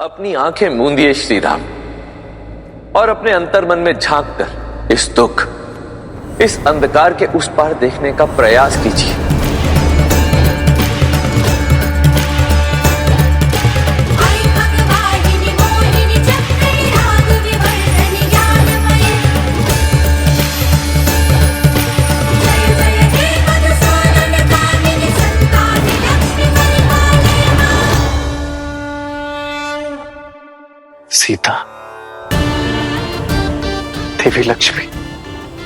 अपनी आंखें मूंदिए श्री राम और अपने अंतर्मन में झांक कर इस दुख, इस अंधकार के उस पार देखने का प्रयास कीजिए। सीता, देवी लक्ष्मी।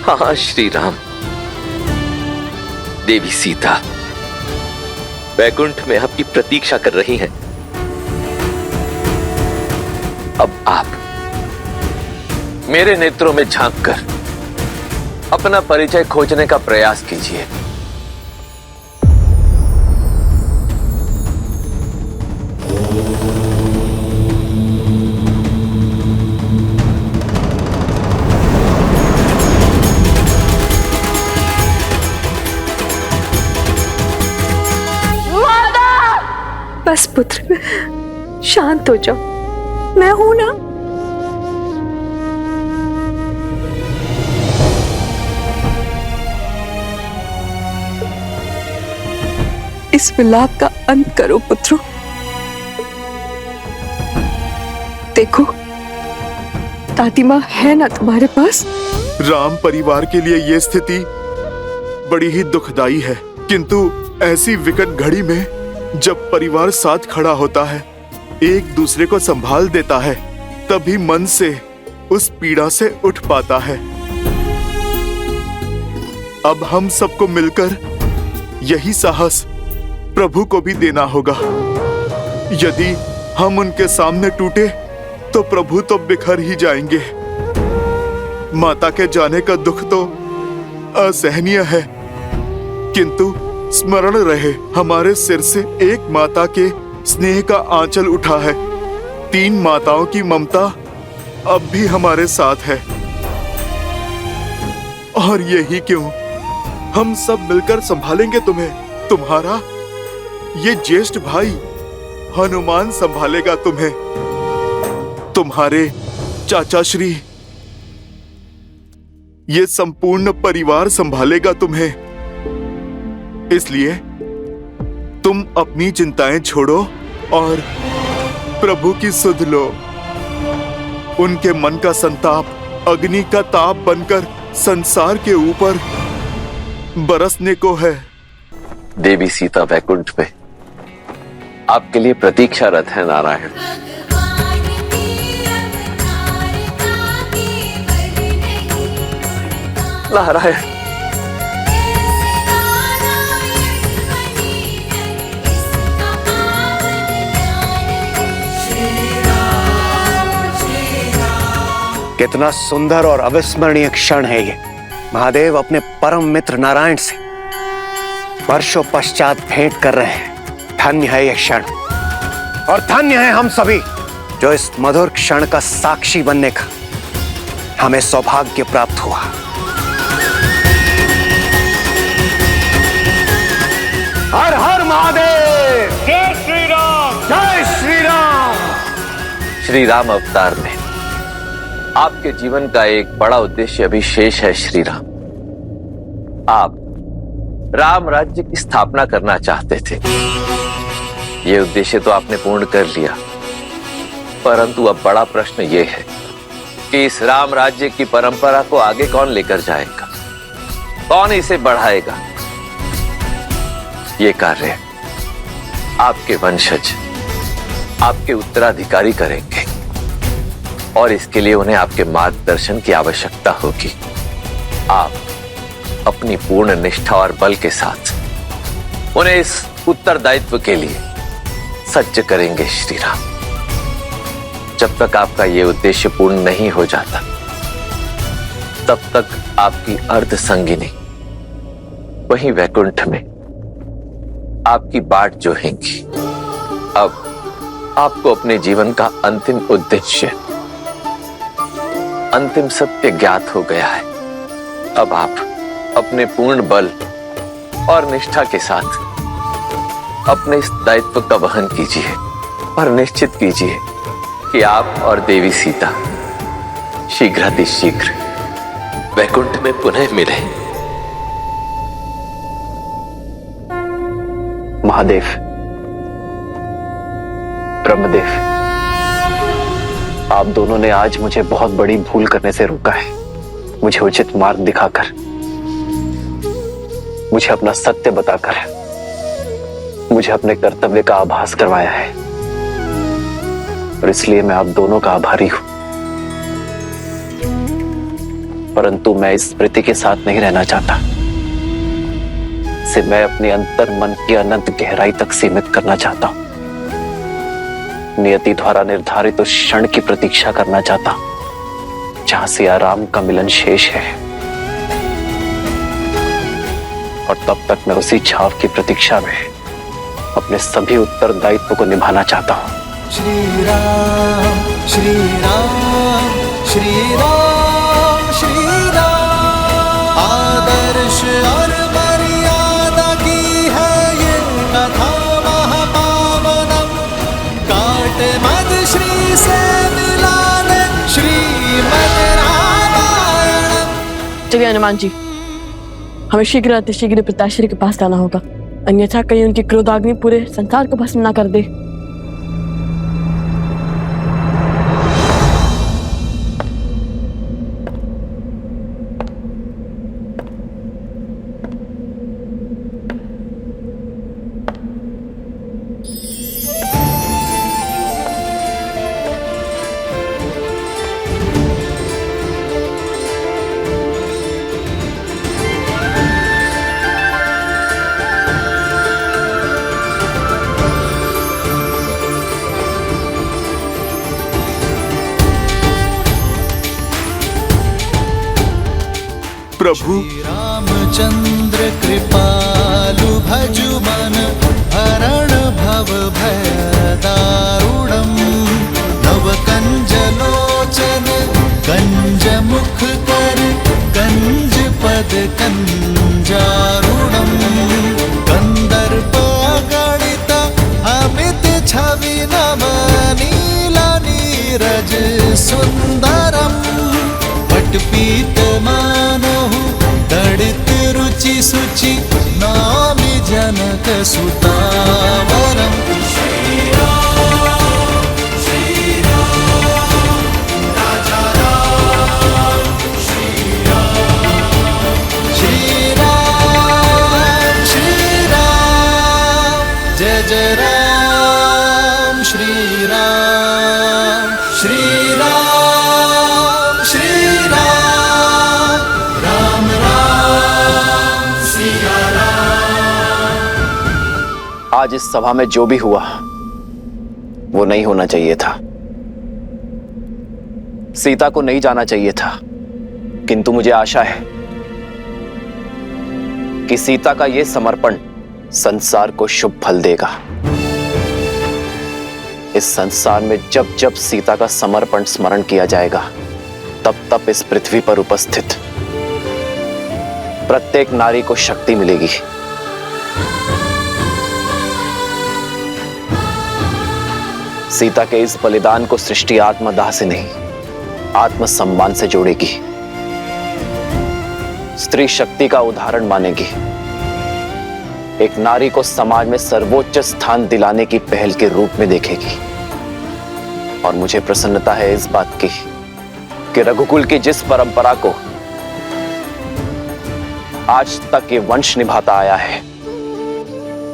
हाँ श्री राम, देवी सीता वैकुंठ में आपकी प्रतीक्षा कर रही हैं। अब आप मेरे नेत्रों में झांक कर अपना परिचय खोजने का प्रयास कीजिए। बस पुत्र, शांत हो जाओ, मैं हूं ना। इस विलाप का अंत करो पुत्रों। देखो, दादी माँ है ना तुम्हारे पास। राम परिवार के लिए यह स्थिति बड़ी ही दुखदाई है, किंतु ऐसी विकट घड़ी में जब परिवार साथ खड़ा होता है, एक दूसरे को संभाल देता है, तभी मन से उस पीड़ा से उठ पाता है। अब हम सबको मिलकर यही साहस प्रभु को भी देना होगा। यदि हम उनके सामने टूटे तो प्रभु तो बिखर ही जाएंगे। माता के जाने का दुख तो असहनीय है, किंतु स्मरण रहे, हमारे सिर से एक माता के स्नेह का आंचल उठा है। 3 माताओं की ममता अब भी हमारे साथ है। और यही क्यों, हम सब मिलकर संभालेंगे तुम्हें। तुम्हारा ये ज्येष्ठ भाई हनुमान संभालेगा तुम्हें। तुम्हारे चाचा श्री ये संपूर्ण परिवार संभालेगा तुम्हें। इसलिए तुम अपनी चिंताएं छोड़ो और प्रभु की सुध लो। उनके मन का संताप अग्नि का ताप बनकर संसार के ऊपर बरसने को है। देवी सीता वैकुंठ में आपके लिए प्रतीक्षारत है नारायण। नारायण, कितना सुंदर और अविस्मरणीय क्षण है ये। महादेव अपने परम मित्र नारायण से वर्षों पश्चात भेंट कर रहे हैं। धन्य है यह क्षण, और धन्य है हम सभी जो इस मधुर क्षण का साक्षी बनने का हमें सौभाग्य प्राप्त हुआ। हर हर महादेव, जय श्री राम, जय श्री राम। श्री राम अवतार में आपके जीवन का एक बड़ा उद्देश्य अभी शेष है श्री राम। आप राम राज्य की स्थापना करना चाहते थे। यह उद्देश्य तो आपने पूर्ण कर लिया, परंतु अब बड़ा प्रश्न यह है कि इस राम राज्य की परंपरा को आगे कौन लेकर जाएगा, कौन इसे बढ़ाएगा। ये कार्य आपके वंशज, आपके उत्तराधिकारी करेंगे, और इसके लिए उन्हें आपके मार्गदर्शन की आवश्यकता होगी। आप अपनी पूर्ण निष्ठा और बल के साथ उन्हें इस उत्तरदायित्व के लिए सज्ज करेंगे श्री राम। जब तक आपका यह उद्देश्य पूर्ण नहीं हो जाता, तब तक आपकी अर्ध संगिनी वहीं वैकुंठ में आपकी बाट जोहेंगी। अब आपको अपने जीवन का अंतिम उद्देश्य, अंतिम सत्य ज्ञात हो गया है। अब आप अपने पूर्ण बल और निष्ठा के साथ अपने इस दायित्व का वहन कीजिए और निश्चित कीजिए कि आप और देवी सीता शीघ्रातिशीघ्र वैकुंठ में पुनः मिले। महादेव, ब्रह्मदेव, आप दोनों ने आज मुझे बहुत बड़ी भूल करने से रोका है। मुझे उचित मार्ग दिखाकर, मुझे अपना सत्य बताकर, मुझे अपने कर्तव्य का आभास करवाया है, और इसलिए मैं आप दोनों का आभारी हूं। परंतु मैं इस स्मृति के साथ नहीं रहना चाहता। इसे मैं अपने अंतर मन की अनंत गहराई तक सीमित करना चाहता हूं। नियति द्वारा निर्धारित उस क्षण की प्रतीक्षा करना चाहता हूं जहां सिया राम का मिलन शेष है, और तब तक मैं उसी छाव की प्रतीक्षा में अपने सभी उत्तरदायित्व को निभाना चाहता हूं। श्री राम श्री राम श्री राम श्री राम, आदर्श और मर्यादा की है ये कथा महापावनम। काट मद श्री से मिलाने श्रीमद् रामायणम। चलिए हनुमान जी, हमें शीघ्र अतिशीघ्र पिताश्री के पास जाना होगा, अन्यथा कहीं उनकी क्रोधाग्नि पूरे संसार को भस्म ना कर दे। प्रभु, रामचंद्र कृपालु भजु मन हरण भव भय दारुणम। नव कंज लोचन कंज मुख कर कंज पद कंजारुणम। कंदर्प अगणित अमित छवि नव नीला नीरज सुंदरम। पटपीत मानहु दड़ित रुचि सुचि नामि जनक सुतावरम। श्री राम राजा राम, श्री राम जय जय राम। श्री राम श्री राम श्री राम, राम राम सिया राम। आज इस सभा में जो भी हुआ वो नहीं होना चाहिए था। सीता को नहीं जाना चाहिए था, किंतु मुझे आशा है कि सीता का यह समर्पण संसार को शुभ फल देगा। इस संसार में जब जब सीता का समर्पण स्मरण किया जाएगा, तब तब इस पृथ्वी पर उपस्थित प्रत्येक नारी को शक्ति मिलेगी। सीता के इस बलिदान को सृष्टि आत्मदाह से नहीं, आत्मसम्मान से जोड़ेगी। स्त्री शक्ति का उदाहरण मानेगी। एक नारी को समाज में सर्वोच्च स्थान दिलाने की पहल के रूप में देखेगी। और मुझे प्रसन्नता है इस बात की कि रघुकुल की जिस परंपरा को आज तक ये वंश निभाता आया है,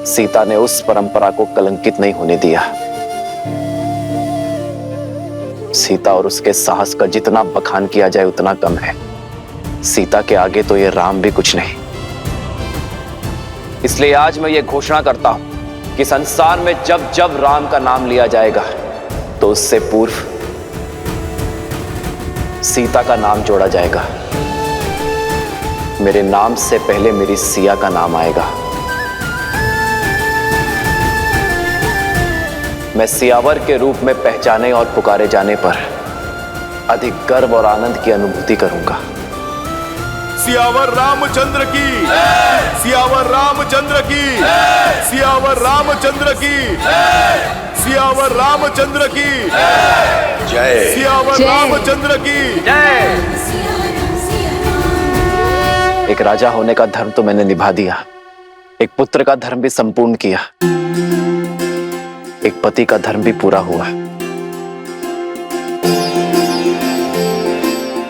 सीता ने उस परंपरा को कलंकित नहीं होने दिया। सीता और उसके साहस का जितना बखान किया जाए उतना कम है। सीता के आगे तो ये राम भी कुछ नहीं। इसलिए आज मैं ये घोषणा करता हूं कि संसार में जब जब राम का नाम लिया जाएगा तो उससे पूर्व सीता का नाम जोड़ा जाएगा। मेरे नाम से पहले मेरी सिया का नाम आएगा। मैं सियावर के रूप में पहचाने और पुकारे जाने पर अधिक गर्व और आनंद की अनुभूति करूंगा। सियावर रामचंद्र की, सियावर रामचंद्र की, सियावर रामचंद्र की, सियावर रामचंद्र की। जय सियावर जय। रामचंद्र की जय। एक राजा होने का धर्म तो मैंने निभा दिया, एक पुत्र का धर्म भी संपूर्ण किया, एक पति का धर्म भी पूरा हुआ।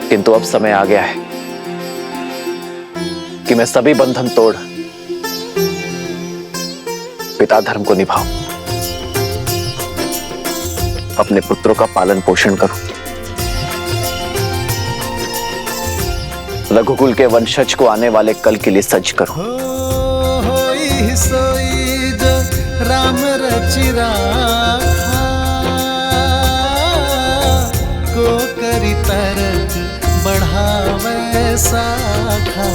किंतु अब समय आ गया है कि मैं सभी बंधन तोड़ पिता धर्म को निभाऊं, अपने पुत्रों का पालन पोषण करूं, रघुकुल के वंशज को आने वाले कल के लिए सज्ज करूं। होई सोई जो राम रचि राखा, को करी तरक बढ़ावे साखा।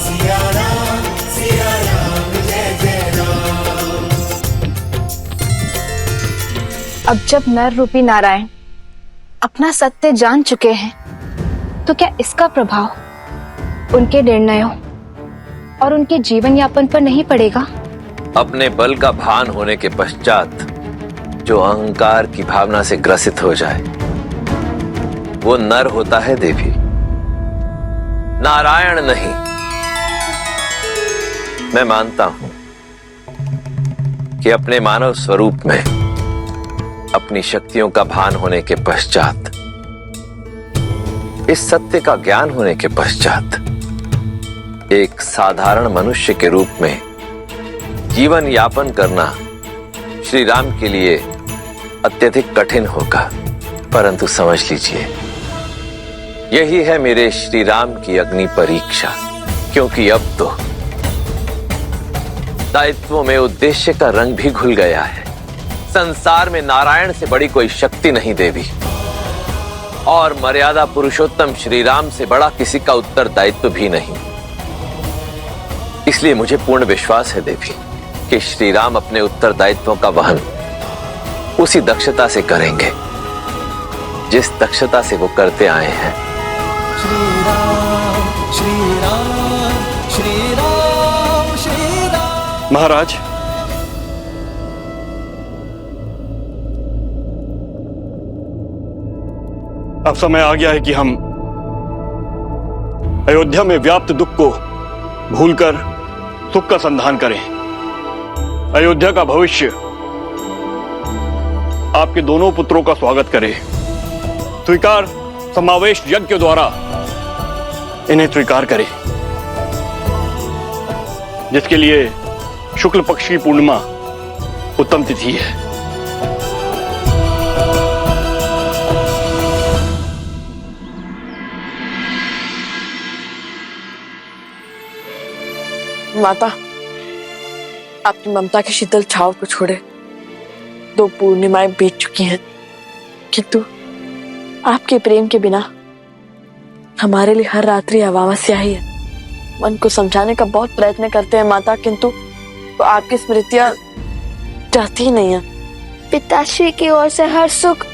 सिया राम जय जय राम। अब जब नर रूपी नारायण अपना सत्य जान चुके हैं, तो क्या इसका प्रभाव उनके निर्णयों और उनके जीवन यापन पर नहीं पड़ेगा? अपने बल का भान होने के पश्चात जो अहंकार की भावना से ग्रसित हो जाए वो नर होता है देवी, नारायण नहीं। मैं मानता हूं कि अपने मानव स्वरूप में अपनी शक्तियों का भान होने के पश्चात, इस सत्य का ज्ञान होने के पश्चात एक साधारण मनुष्य के रूप में जीवन यापन करना श्री राम के लिए अत्यधिक कठिन होगा। परंतु समझ लीजिए, यही है मेरे श्री राम की अग्नि परीक्षा, क्योंकि अब तो दायित्वों में उद्देश्य का रंग भी घुल गया है। संसार में नारायण से बड़ी कोई शक्ति नहीं देवी, और मर्यादा पुरुषोत्तम श्री राम से बड़ा किसी का उत्तरदायित्व भी नहीं। इसलिए मुझे पूर्ण विश्वास है देवी कि श्री राम अपने उत्तरदायित्वों का वहन उसी दक्षता से करेंगे जिस दक्षता से वो करते आए हैं। श्री राम श्री राम श्री राम श्री राम। महाराज, अब समय आ गया है कि हम अयोध्या में व्याप्त दुख को भूलकर सुख का संधान करें। अयोध्या का भविष्य आपके दोनों पुत्रों का स्वागत करे। स्वीकार समावेश यज्ञ के द्वारा इन्हें स्वीकार करे, जिसके लिए शुक्ल पक्ष की पूर्णिमा उत्तम तिथि है। माता, आपकी ममता की शीतल छाव को छोड़े 2 पूर्णिमाएं बीत चुकी हैं, किंतु आपके प्रेम के बिना हमारे लिए हर रात्रि अमावस्या ही है। मन को समझाने का बहुत प्रयत्न करते हैं माता, किंतु तो आपकी स्मृतियां जाती ही नहीं है। पिताश्री की ओर से हर सुख,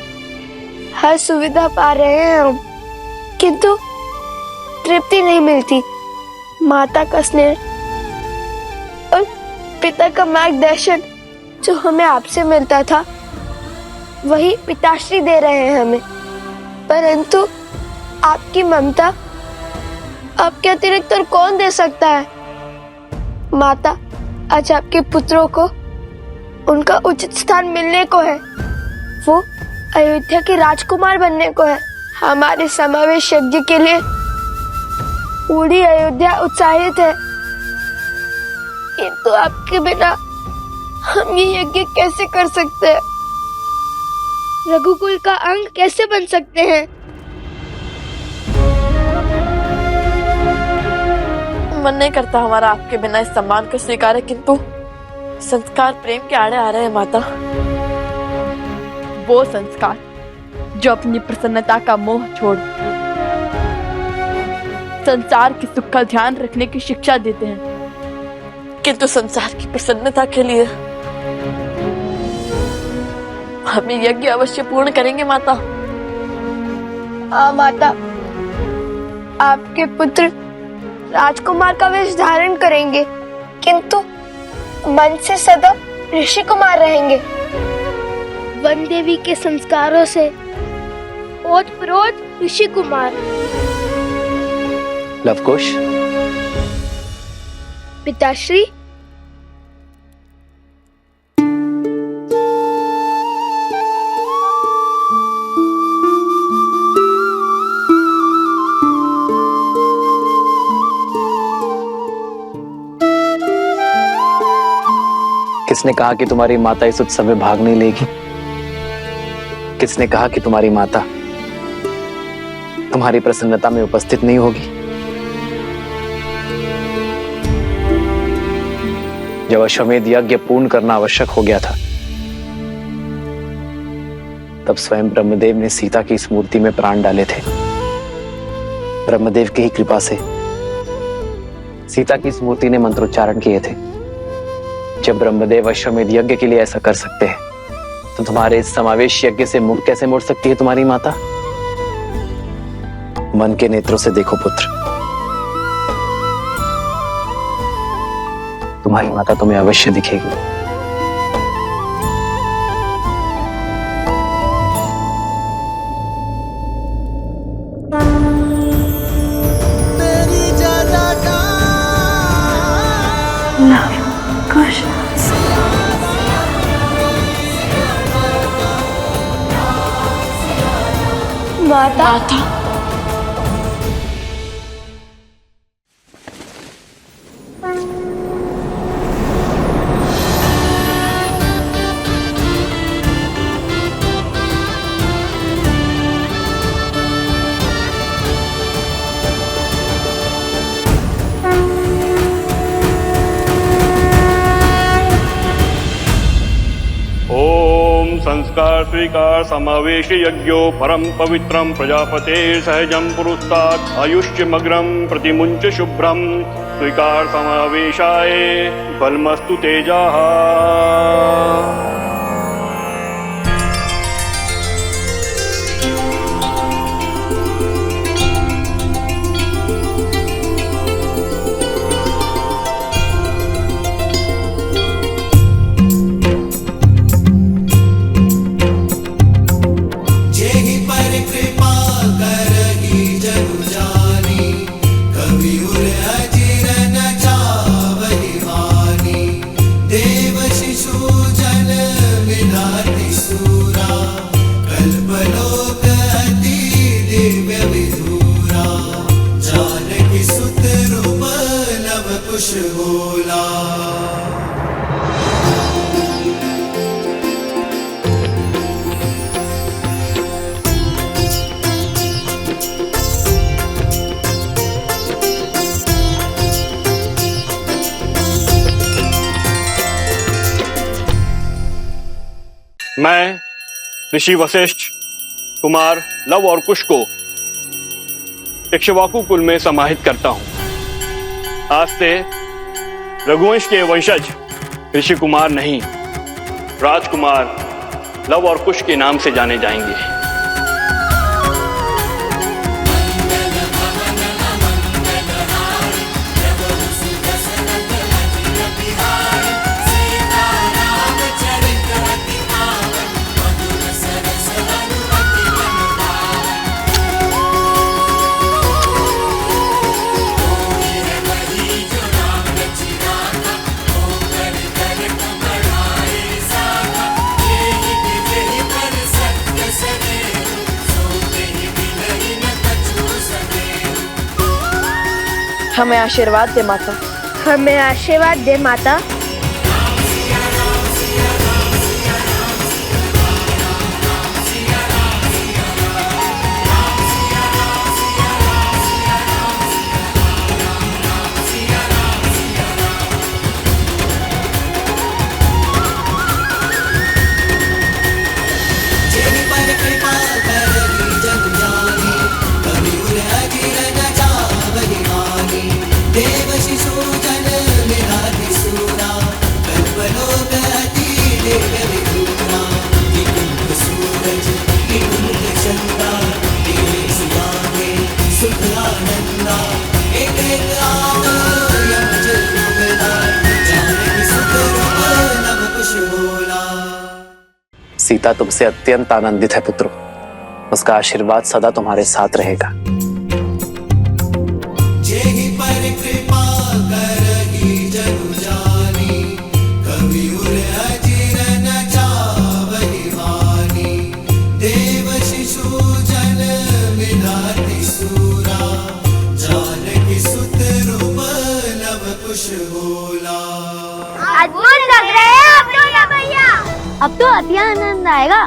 हर सुविधा पा रहे हैं हम, किंतु तृप्ति नहीं मिलती। माता का स्नेह और पिता का मार्गदर्शन जो हमें आपसे मिलता था, वही पिताश्री दे रहे हैं हमें। परंतु आपकी ममता आपके अतिरिक्त और कौन दे सकता है? माता, आज आपके पुत्रों को उनका उचित स्थान मिलने को है। वो अयोध्या के राजकुमार बनने को है। हमारे समावेश यज्ञ के लिए पूरी अयोध्या उत्साहित है, किंतु आपके बिना हम ये यज्ञ कैसे कर सकते हैं? रघुकुल का अंग कैसे बन सकते हैं? मन नहीं करता हमारा आपके बिना इस सम्मान को स्वीकार है, किंतु संस्कार प्रेम के आड़े आ रहे हैं माता। वो संस्कार जो अपनी प्रसन्नता का मोह छोड़ संसार के सुख का ध्यान रखने की शिक्षा देते हैं, किंतु संसार की प्रसन्नता के लिए हम ये यज्ञ अवश्य पूर्ण करेंगे माता। माता, आपके पुत्र राजकुमार का वेश धारण करेंगे, किंतु मन से सदा ऋषि कुमार रहेंगे। वन देवी के संस्कारों से ओतप्रोत ऋषि कुमार। लवकुश, पिताश्री, किसने कहा कि तुम्हारी माता इस उत्सव में भाग नहीं लेगी? किसने कहा कि तुम्हारी माता तुम्हारी प्रसन्नता में उपस्थित नहीं होगी? जब अश्वमेध यज्ञ पूर्ण करना आवश्यक हो गया था, तब स्वयं ब्रह्मदेव ने सीता की इस मूर्ति में प्राण डाले थे। ब्रह्मदेव की ही कृपा से सीता की इस मूर्ति ने मंत्रोच्चारण किए थे। जब ब्रह्मदेव अश्वमेध यज्ञ के लिए ऐसा कर सकते हैं, तो तुम्हारे इस समावेश यज्ञ से मुख कैसे मोड़ सकती है तुम्हारी माता? मन के नेत्रों से देखो पुत्र, तुम्हारी माता तुम्हें अवश्य दिखेगी। तेरी ज्यादा का लवकुश, माता। ओम संस्कार स्वीकार समावेश यज्ञो परम पवित्रम प्रजापते सहजम पुरुस्तात् आयुष्यमग्रम प्रतिमुंच शुभ्रम स्वीकार समावेशाय बलमस्तु तेजाः। जेहि पर कृपा करहि जनु जानी, कवि उर अजिर न चावहि वानी। देव शिशु जन विधाति सूरा, कल्पलोक अति दिव्य विधूरा। जानकी सुत रूप लव कुश बोला। मैं ऋषि वशिष्ठ कुमार लव और कुश को इक्ष्वाकु कुल में समाहित करता हूं। आज से रघुवंश के वंशज ऋषि कुमार नहीं, राजकुमार लव और कुश के नाम से जाने जाएंगे। हमें आशीर्वाद दे माता। हमें आशीर्वाद दे माता। जेहि पर कृपा करहि जनु जानी, कवि उर अजिर न चावहि वानी। देव शिशु जन विधाति सूरा, कल्पलोक अति दिव्य विधूरा। निकुंज सूरज निकुंज चंद्रा, तेरे सियाने सुख आनंदा। एक एक आव यम जल मुगदा, जानकी सुत रूप लव कुश बोला। सीता तुमसे अत्यंत आनंदित है पुत्रों। उसका आशीर्वाद सदा तुम्हारे साथ रहेगा। जेहि पर कृपा करहि जनु जानी, कवि उर अजिर न चावहि वानी। देव शिशु जन विधाति सूरा, जानकी सुत रूप लव कुश बोला। अद्भुत लग रहे हैं आप दोनों भैया। अब तो अति आनंद आएगा।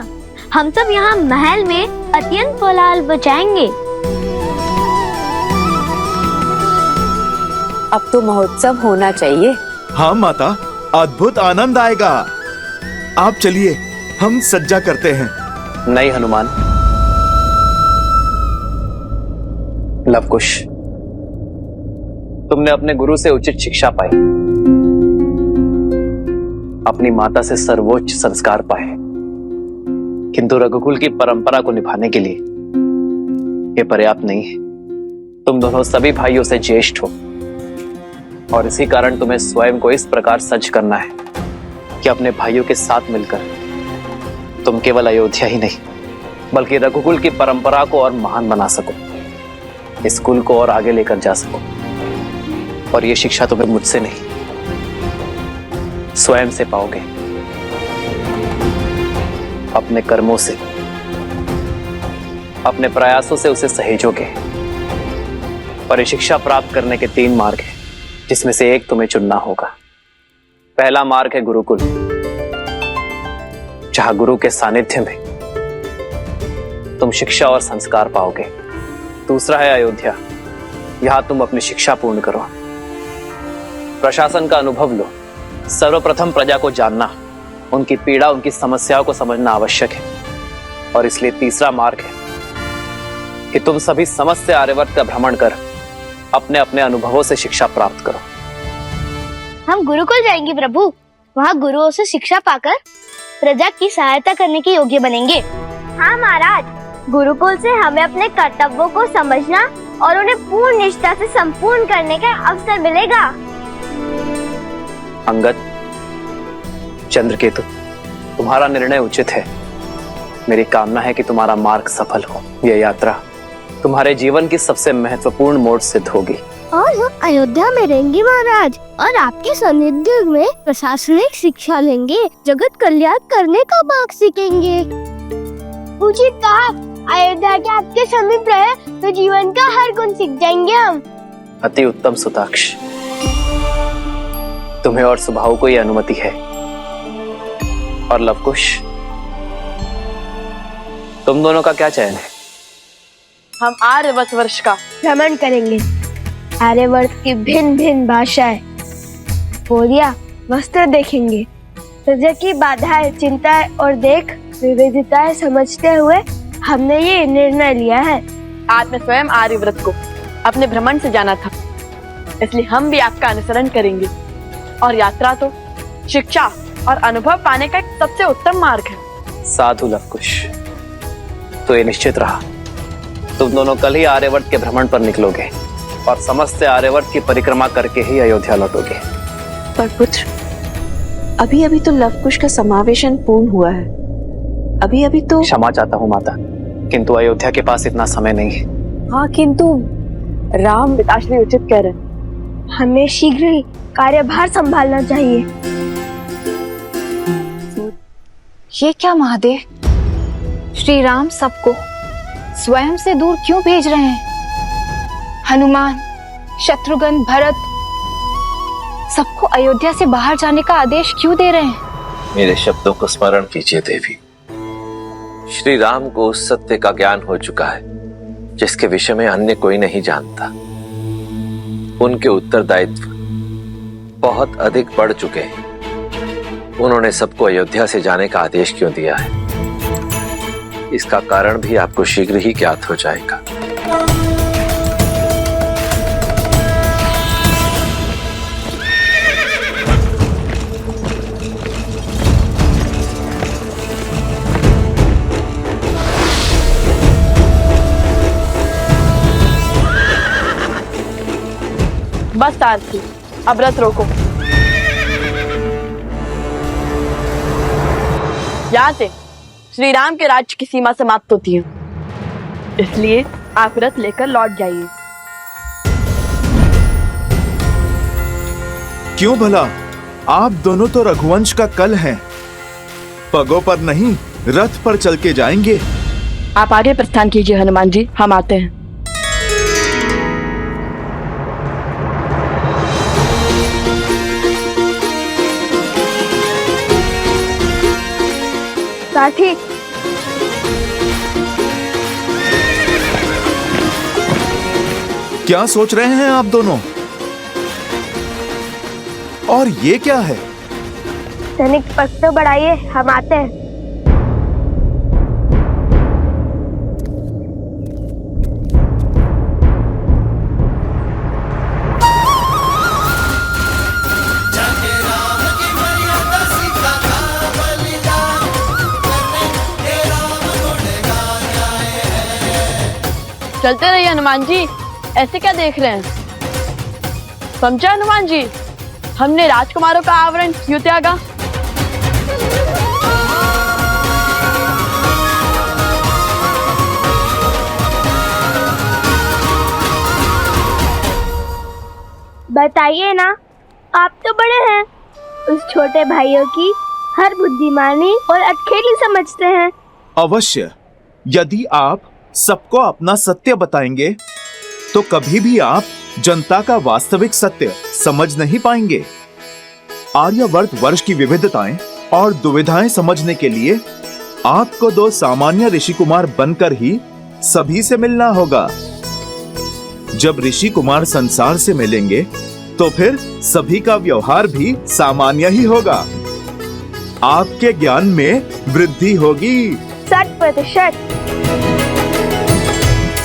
हम सब यहाँ महल में अत्यंत कोलाहल बचाएंगे। अब तो महोत्सव होना चाहिए। हाँ माता, अद्भुत आनंद आएगा। आप चलिए, हम सज्जा करते हैं। नहीं हनुमान, लवकुश, तुमने अपने गुरु से उचित शिक्षा पाई, अपनी माता से सर्वोच्च संस्कार पाए, किंतु रघुकुल की परंपरा को निभाने के लिए यह पर्याप्त नहीं है। तुम दोनों सभी भाइयों से ज्येष्ठ हो और इसी कारण तुम्हें स्वयं को इस प्रकार सज्ज करना है कि अपने भाइयों के साथ मिलकर तुम केवल अयोध्या ही नहीं बल्कि रघुकुल की परंपरा को और महान बना सको, इस कुल को और आगे लेकर जा सको। और यह शिक्षा तुम्हें मुझसे नहीं, स्वयं से पाओगे, अपने कर्मों से, अपने प्रयासों से उसे सहेजोगे। और ये शिक्षा प्राप्त करने के 3 मार्ग हैं, जिसमें से एक तुम्हें चुनना होगा। पहला मार्ग है गुरुकुल, जहां गुरु के सानिध्य में तुम शिक्षा और संस्कार पाओगे। दूसरा है अयोध्या, यहां तुम अपनी शिक्षा पूर्ण करो, प्रशासन का अनुभव लो। सर्वप्रथम प्रजा को जानना, उनकी पीड़ा, उनकी समस्याओं को समझना आवश्यक है। और इसलिए तीसरा मार्ग है कि तुम सभी समस्त आर्यवर्त का भ्रमण कर अपने अपने अनुभवों से शिक्षा प्राप्त करो। हम गुरुकुल जाएंगे प्रभु, वहाँ गुरुओं से शिक्षा पाकर प्रजा की सहायता करने के योग्य बनेंगे। हाँ महाराज, गुरुकुल से हमें अपने कर्तव्यों को समझना और उन्हें पूर्ण निष्ठा से संपूर्ण करने का अवसर मिलेगा। अंगद, चंद्रकेतु, तुम्हारा निर्णय उचित है। मेरी कामना है कि तुम्हारा मार्ग सफल हो। यह यात्रा तुम्हारे जीवन की सबसे महत्वपूर्ण मोड़ सिद्ध होगी। और हम अयोध्या में रहेंगे महाराज, और आपके सानिध्य में प्रशासनिक शिक्षा लेंगे, जगत कल्याण करने का मार्ग सीखेंगे। उचित कहा, अयोध्या के आपके समीप रहे तो जीवन का हर गुण सीख जाएंगे हम। अति उत्तम सुताक्ष, तुम्हें और सुभाव को यह अनुमति है। और लवकुश, तुम दोनों का क्या चयन है? हम आर्यवर्त वर्ष का भ्रमण करेंगे, आर्यवर्त की भिन्न भिन्न भाषाएं, बोलियां, वस्त्र देखेंगे, प्रजा की बाधाएं, चिंताएं और देख विविधताएं समझते हुए हमने ये निर्णय लिया है। आज मैं स्वयं आर्यव्रत को अपने भ्रमण से जाना था, इसलिए हम भी आपका अनुसरण करेंगे। और यात्रा तो शिक्षा और अनुभव पाने का एक सबसे उत्तम मार्ग है। साधु लवकुश, तो ये निश्चित रहा, तुम दोनों कल ही आर्यवर्त के भ्रमण पर निकलोगे और समस्त आर्यवर्त की परिक्रमा करके ही अयोध्या लौटोगे। पर पुत्र, अभी अभी तो लवकुश का समावेशन पूर्ण हुआ है। अभी अभी तो। क्षमा चाहता हूँ माता, किंतु अयोध्या के पास इतना समय नहीं है। हाँ, किंतु राम। पिताश्री उचित कह रहे हैं। हमें शीघ्र ही कार्यभार संभालना चाहिए। ये क्या महादेव, श्री राम सबको स्वयं से दूर क्यों भेज रहे हैं? हनुमान, शत्रुघ्न, भरत सबको अयोध्या से बाहर जाने का आदेश क्यों दे रहे हैं? मेरे शब्दों को स्मरण कीजिए देवी। श्री राम को उस सत्य का ज्ञान हो चुका है जिसके विषय में अन्य कोई नहीं जानता। उनके उत्तरदायित्व बहुत अधिक बढ़ चुके हैं। उन्होंने सबको अयोध्या से जाने का आदेश क्यों दिया है, इसका कारण भी आपको शीघ्र ही ज्ञात हो जाएगा। बस सारथी, अब रथ रोको। यहाँ से श्री राम के राज्य की सीमा समाप्त होती है इसलिए आप रथ लेकर लौट जाइए। क्यों भला? आप दोनों तो रघुवंश का कल हैं। पगों पर नहीं, रथ पर चल के जाएंगे। आप आगे प्रस्थान कीजिए हनुमान जी, हम आते हैं। साथी, क्या सोच रहे हैं आप दोनों? और ये क्या है? तनिक पग तो बढ़ाइए, हम आते हैं। जाके राम की मर्यादा सीता का बलिदान करने ये राम गुणगान गाए हैं। चलते रहिए हनुमान जी, ऐसे क्या देख रहे हैं? समझा हनुमान जी, हमने राजकुमारों का आवरण क्यों त्यागा? बताइए ना, आप तो बड़े हैं, उस छोटे भाइयों की हर बुद्धिमानी और अटखेली समझते हैं। अवश्य, यदि आप सबको अपना सत्य बताएंगे तो कभी भी आप जनता का वास्तविक सत्य समझ नहीं पाएंगे। आर्यवर्त वर्ष की विविधताएं और दुविधाएं समझने के लिए आपको दो सामान्य ऋषि कुमार बनकर ही सभी से मिलना होगा। जब ऋषि कुमार संसार से मिलेंगे तो फिर सभी का व्यवहार भी सामान्य ही होगा। आपके ज्ञान में वृद्धि होगी। 60%।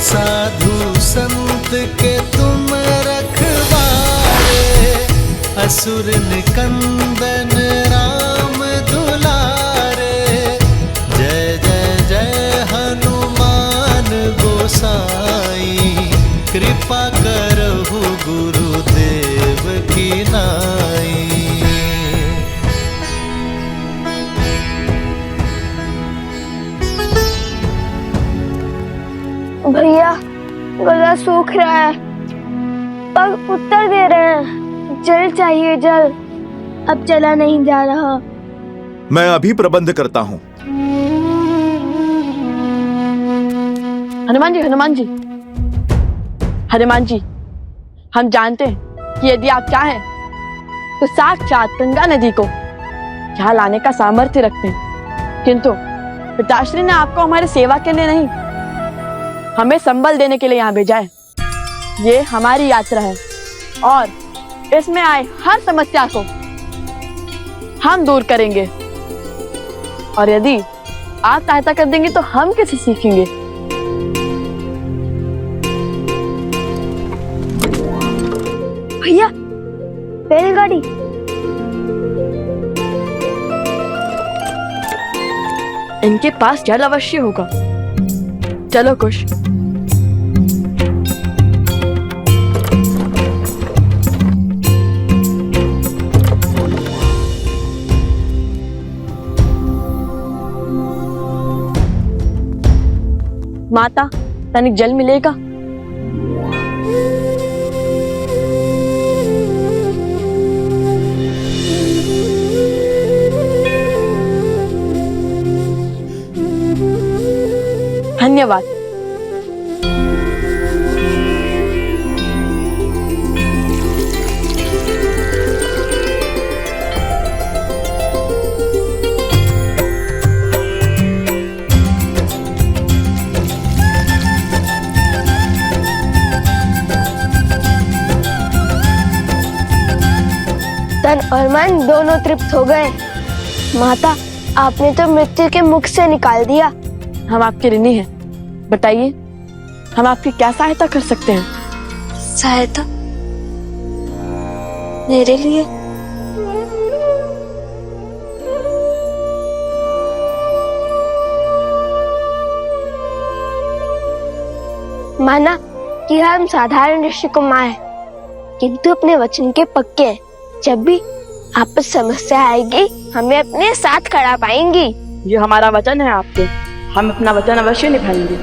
साधु संत के तुम रखवारे, असुर निकंदन राम दुलारे। जय जय जय हनुमान गोसाई, कृपा करहु गुरुदेव की नाई। भैया, गला सूख रहा है, पग उत्तर दे रहे हैं, जल चाहिए जल, अब चला नहीं जा रहा। मैं अभी प्रबंध करता हूँ। हनुमान जी, हनुमान जी, हनुमान जी, हम जानते हैं कि यदि आप चाहें तो साक्षात गंगा नदी को यहाँ लाने का सामर्थ्य रखते हैं, किंतु पिताश्री ने आपको हमारी सेवा के लिए नहीं, हमें संबल देने के लिए यहाँ भेजा है। ये हमारी यात्रा है और इसमें आए हर समस्या को हम दूर करेंगे, और यदि आप सहायता कर देंगे तो हम कैसे सीखेंगे? भैया, बैलगाड़ी। इनके पास जल अवश्य होगा। चलो कुश। माता, तनिक जल मिलेगा? धन्यवाद। तन और मन दोनों तृप्त हो गए। माता, आपने तो मृत्यु के मुख से निकाल दिया। हम आपके ऋणी हैं, बताइए हम आपकी क्या सहायता कर सकते हैं? सहायता मेरे लिए? माना कि हम साधारण ऋषि कुमार हैं, किंतु अपने वचन के पक्के हैं। जब भी आपस समस्या आएगी, हमें अपने साथ खड़ा पाएंगी। ये हमारा वचन है आपके, हम अपना वचन अवश्य निभाएंगे।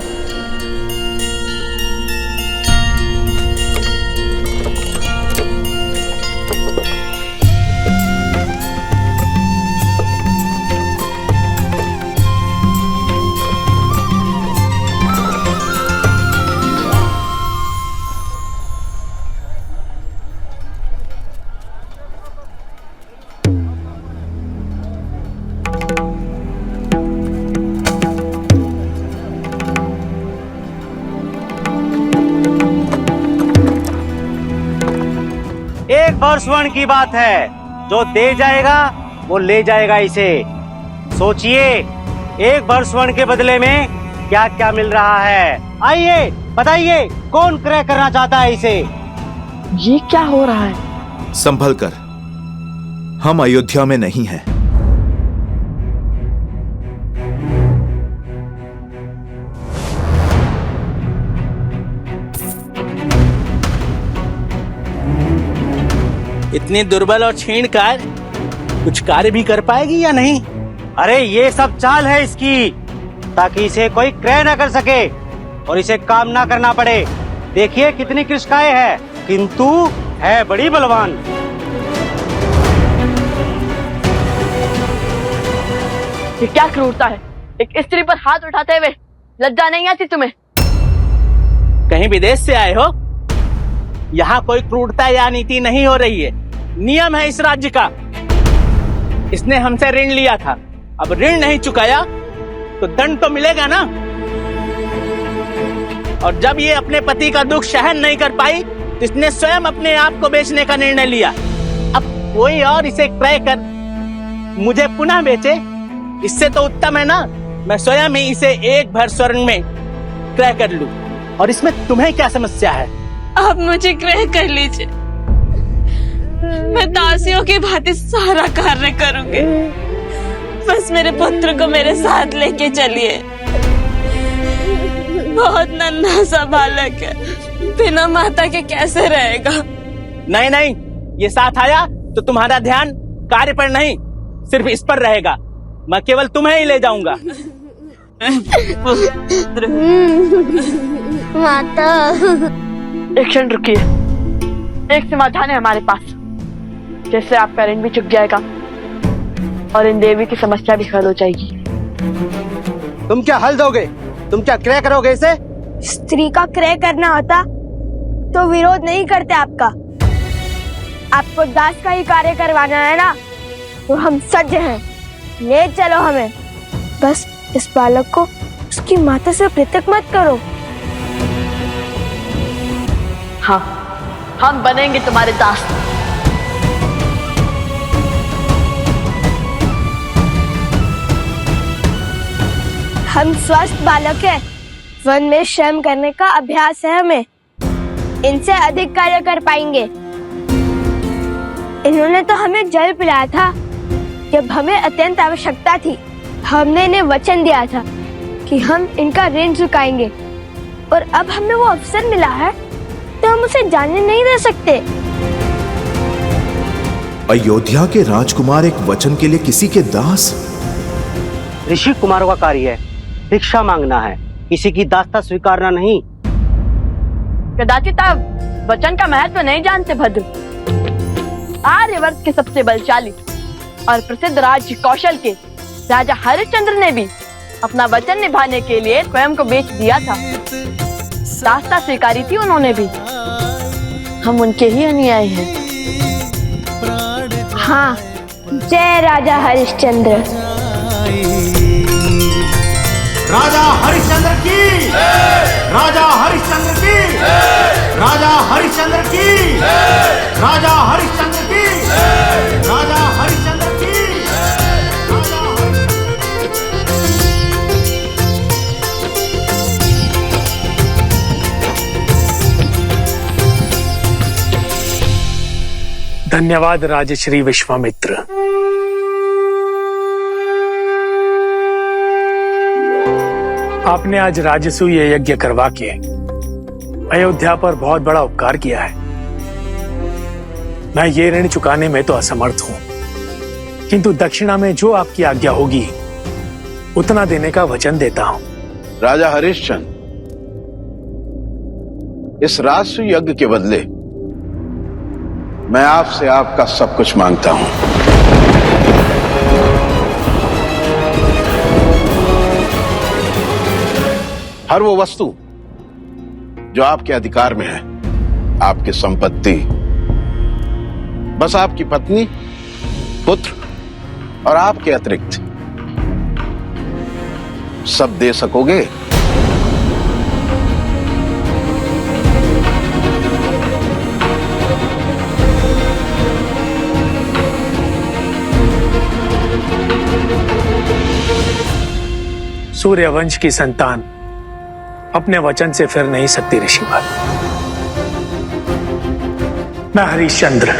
एक और स्वर्ण की बात है, जो दे जाएगा वो ले जाएगा इसे। सोचिए, एक भर स्वर्ण के बदले में क्या क्या मिल रहा है। आइए बताइए, कौन क्रय करना चाहता है इसे? ये क्या हो रहा है? संभल कर, हम अयोध्या में नहीं हैं। इतनी दुर्बल और छीण कार कुछ कार्य भी कर पाएगी या नहीं? अरे ये सब चाल है इसकी, ताकि इसे कोई क्रय न कर सके और इसे काम ना करना पड़े। देखिए कितनी कृषकाएं है, किंतु है बड़ी बलवान। ये क्या क्रूरता है? एक स्त्री पर हाथ उठाते हुए लज्जा नहीं आती तुम्हें? कहीं विदेश से आए हो? यहाँ कोई क्रूरता या नीति नहीं हो रही है, नियम है इस राज्य का। इसने हमसे ऋण लिया था, अब ऋण नहीं चुकाया तो दंड तो मिलेगा ना। और जब ये अपने पति का दुख सहन नहीं कर पाई तो इसने स्वयं अपने आप को बेचने का निर्णय लिया। अब कोई और इसे क्रय कर मुझे पुनः बेचे, इससे तो उत्तम है ना मैं स्वयं ही इसे एक भर स्वर्ण में क्रय कर लूं। और इसमें तुम्हें क्या समस्या है? आप मुझे क्रय कर लीजिए, मैं दासियों की भांति सारा कार्य करूंगी। बस मेरे पुत्र को मेरे साथ लेके चलिए। बहुत नन्हा सा बालक है, बिना माता के कैसे रहेगा? नहीं नहीं, ये साथ आया तो तुम्हारा ध्यान कार्य पर नहीं, सिर्फ इस पर रहेगा। मैं केवल तुम्हें ही ले जाऊंगा। माता, एक क्षण रुकिए, एक समाधान है हमारे पास, जिससे आपका ऋण भी चुक जाएगा और इन देवी की समस्या भी हल हो जाएगी। तुम क्या हल दोगे? तुम क्या क्रय करोगे इसे? स्त्री का क्रय करना होता तो विरोध नहीं करते आपका। आपको दास का ही कार्य करवाना है ना, तो हम सज्ज हैं, ले चलो हमें। बस इस बालक को उसकी माता से पृथक मत करो। हाँ, हम बनेंगे तुम्हारे दास। हम स्वस्थ बालक हैं, वन में श्रम करने का अभ्यास है हमें, इनसे अधिक कार्य कर पाएंगे। इन्होंने तो हमें जल पिलाया था जब हमें अत्यंत आवश्यकता थी। हमने इन्हें वचन दिया था कि हम इनका ऋण चुकाएंगे, और अब हमें वो अवसर मिला है तो हम उसे जाने नहीं दे सकते। अयोध्या के राजकुमार एक वचन के लिए किसी के दास? ऋषि कुमारों का कार्य है भिक्षा मांगना है, किसी की दासता स्वीकारना नहीं। कदाचित आप वचन का महत्व नहीं जानते भद्र। आर्यवर्त के सबसे बलशाली और प्रसिद्ध राज्य कौशल के राजा हरिश्चंद्र ने भी अपना वचन निभाने के लिए स्वयं को बेच दिया था। दासता स्वीकारी थी उन्होंने भी। हम उनके ही अनुयायी हैं। हाँ, जय राजा हरिश्चंद्र। राजा हरिश्चंद्र की, राजा हरिश्चंद्र की, राजा हरिश्चंद्र की, राजा हरिश्चंद्र की, राजा हरिश्चंद्र की। धन्यवाद राजश्री विश्वामित्र। आपने आज राजसूय यज्ञ करवा के अयोध्या पर बहुत बड़ा उपकार किया है। मैं ये ऋण चुकाने में तो असमर्थ हूं, किंतु दक्षिणा में जो आपकी आज्ञा होगी उतना देने का वचन देता हूं। राजा हरिश्चंद्र, इस राजसूय यज्ञ के बदले मैं आपसे आपका सब कुछ मांगता हूं। हर वो वस्तु जो आपके अधिकार में है, आपकी संपत्ति, बस आपकी पत्नी, पुत्र और आपके अतिरिक्त सब दे सकोगे? सूर्यवंश की संतान अपने वचन से फिर नहीं सकती ऋषिवर। मैं हरिश्चंद्र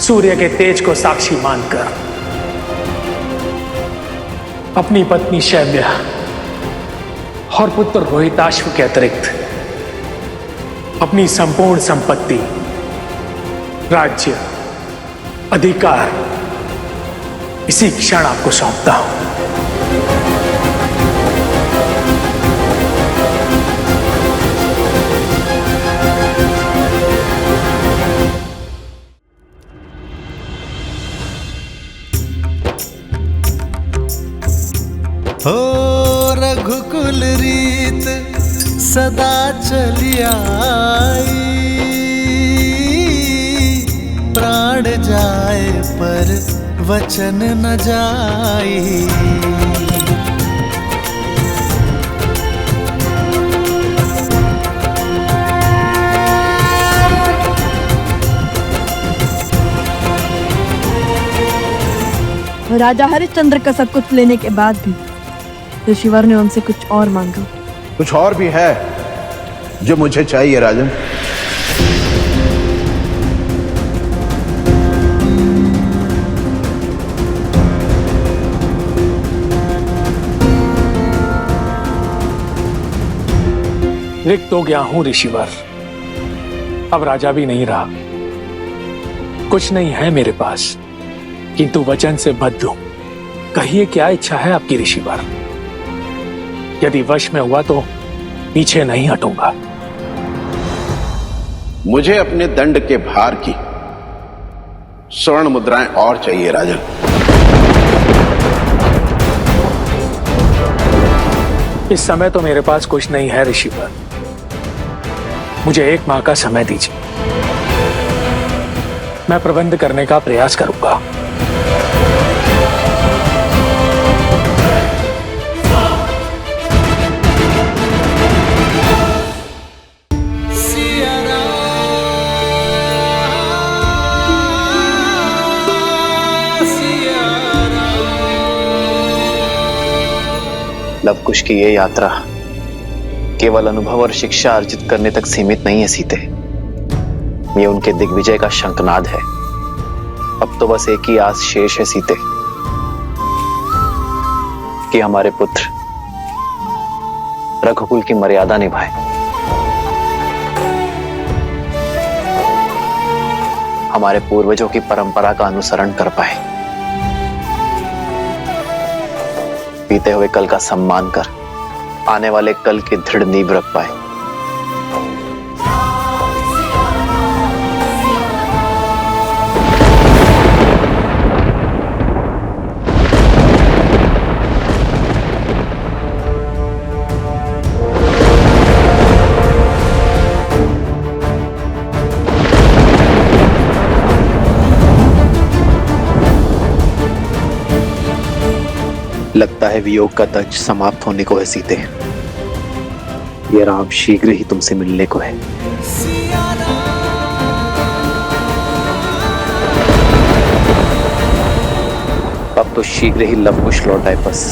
सूर्य के तेज को साक्षी मानकर अपनी पत्नी शैव्या और पुत्र रोहिताश्व के अतिरिक्त अपनी संपूर्ण संपत्ति, राज्य, अधिकार इसी क्षण आपको सौंपता हूं। हो रघुकुल रीत सदा चली आई, प्राण जाए पर वचन न जाई। राजा हरिश्चंद्र का सब कुछ लेने के बाद भी ऋषिवर ने उनसे कुछ और मांगा। कुछ और भी है जो मुझे चाहिए राजन। रिक्त हो गया हूं ऋषिवर, अब राजा भी नहीं रहा। कुछ नहीं है मेरे पास, किंतु वचन से बद्ध हूं। कहिए क्या इच्छा है आपकी ऋषिवर? यदि वश में हुआ तो पीछे नहीं हटूंगा। मुझे अपने दंड के भार की स्वर्ण मुद्राएं और चाहिए राजन। इस समय तो मेरे पास कुछ नहीं है ऋषिवर, मुझे 1 माह का समय दीजिए, मैं प्रबंध करने का प्रयास करूंगा। लवकुश की ये यात्रा केवल अनुभव और शिक्षा अर्जित करने तक सीमित नहीं है सीते, ये उनके दिग्विजय का शंखनाद है। अब तो बस एक ही आस शेष है सीते, कि हमारे पुत्र रघुकुल की मर्यादा निभाए, हमारे पूर्वजों की परंपरा का अनुसरण कर पाए, बीते हुए कल का सम्मान कर आने वाले कल की दृढ़ नींव रख पाए। लगता है वियोग का दंश समाप्त होने को है सीते, ये राम शीघ्र ही तुमसे मिलने को है। अब तो शीघ्र ही लवकुश लौट आए बस।